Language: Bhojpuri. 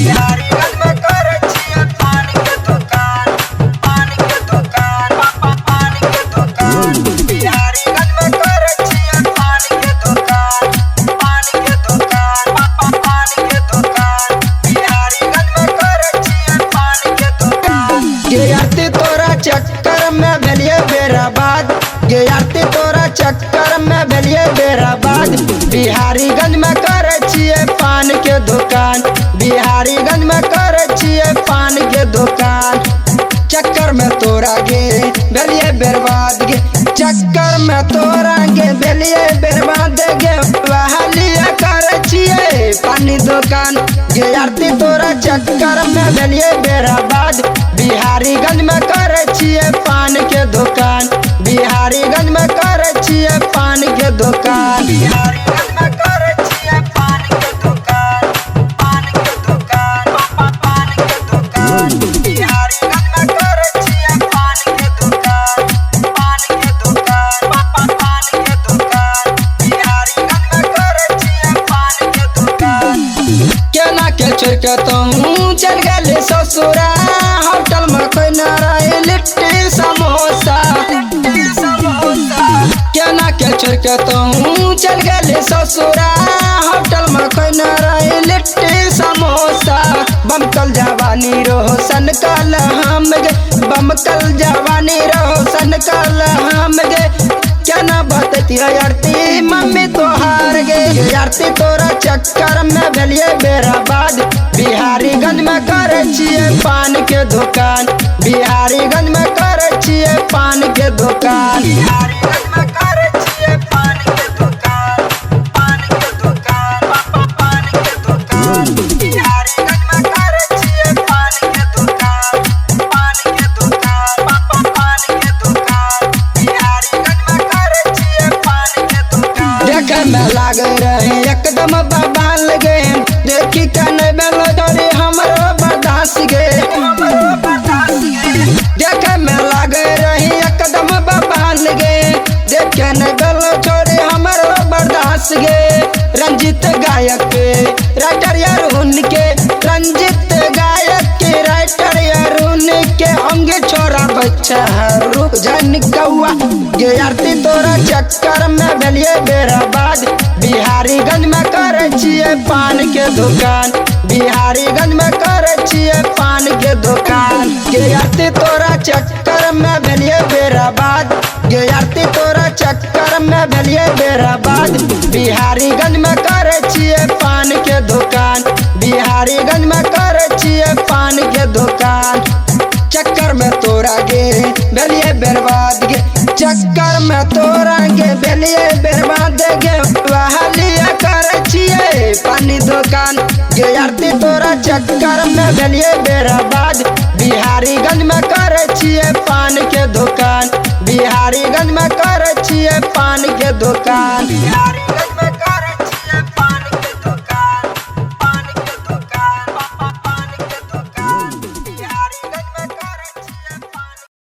बिहारीगंज में करे छिए पान के दुकान, पान के दुकान, पान के दुकान। बिहारीगंज में करे छिए पान के दुकान, पान के दुकान, पान के दुकान। बिहारीगंज में करे छिए पान के दुकान। गे आरती तोरा चक्कर में भेलिए बेराबाद, गे आरती तोरा चक्कर में भेलिए बेराबाद। बिहारीगंज में करे छिए पान के दुकान, बिहारीगंज में करे छिए पान के दुकान। चक्कर में तोरा गे भेलिए बर्बाद गे, चक्कर में तोरा गे भेलिए बर्बाद गे। बहालिया करे छिए पानी दुकान, गे आरती तोरा चक्कर में भेलिए बेराबाद। बिहारीगंज में करे छिए पान के दुकान, बिहारीगंज में करे छिए पान के दुकान। बिहारीगंज में करे छिए पान के दुकान, पान के दुकान, पान के दुकान। बिहारीगंज में करे छिए पान के दुकान, पान के दुकान, पान के दुकान। बिहारीगंज में करे छिए पान के दुकान। केना के छोड़ के तू चल गए ससुरा, होटल में कोई न रहे लिट्टी समोसा। केना के छोड़ के तू चल गए ससुरा, होटल में कोई न रहे लिट्टी समोसा। बमकल जवानी रोशन कल हम गे, बमकल जवानी रोशन कल हम गे। केना बतती आरती मम्मी तोहार गे, आरती तोरा चक्कर में भेलिए बेराबाद। बिहारीगंज में करे छिए पान के दुकान, बिहारीगंज में करे छिए पान के दुकान। बिहारीगंज में करे छिए पान के दुकान, पान के दुकान, पान के दुकान। बिहारीगंज में करे छिए पान के दुकान, पान के दुकान, पान के दुकान। बिहारीगंज में करे छिए पान के दुकान। देखे में लागे रहे एकदम बबाल गे, देखी के नहीं बेलो डोरी हमरो बर्दाश्त गे, हमरो बर्दाश्त गे। देखे में लागे रही एकदम बबाल गे, देखे नहीं बेलो छोरी हमरो बर्दाश्त गे। रंजित गायक के राइटर अरुण के, रंजित गायक के राइटर अरुण के। होंगे छोरा बच्चा रुक जन कौआ गे, आरती तोरा चक्कर में भेलिए बेराबाद। बिहारीगंज में करे छिए पान के दुकान, बिहारीगंज में करे छिए पान के दुकान। गे आरती तोरा चक्कर में भेलिए बेराबाद, गे आरती तोरा चक्कर में भेलिए बेराबाद। बिहारीगंज में करे छिए पान के दुकान, बिहारीगंज में करे छिए पान के दुकान। चक्कर में तोरा गे भेलिए बर्बाद गे, चक्कर में तोरा गे भेलिए बर्बाद गे। बहालिया करे छिए पानी दुकान, गे आरती तोरा चक्कर में भेलिए बर्बाद। बिहारीगंज में करे छिए पान के दुकान, बिहारीगंज में करे छिए पान के दुकान।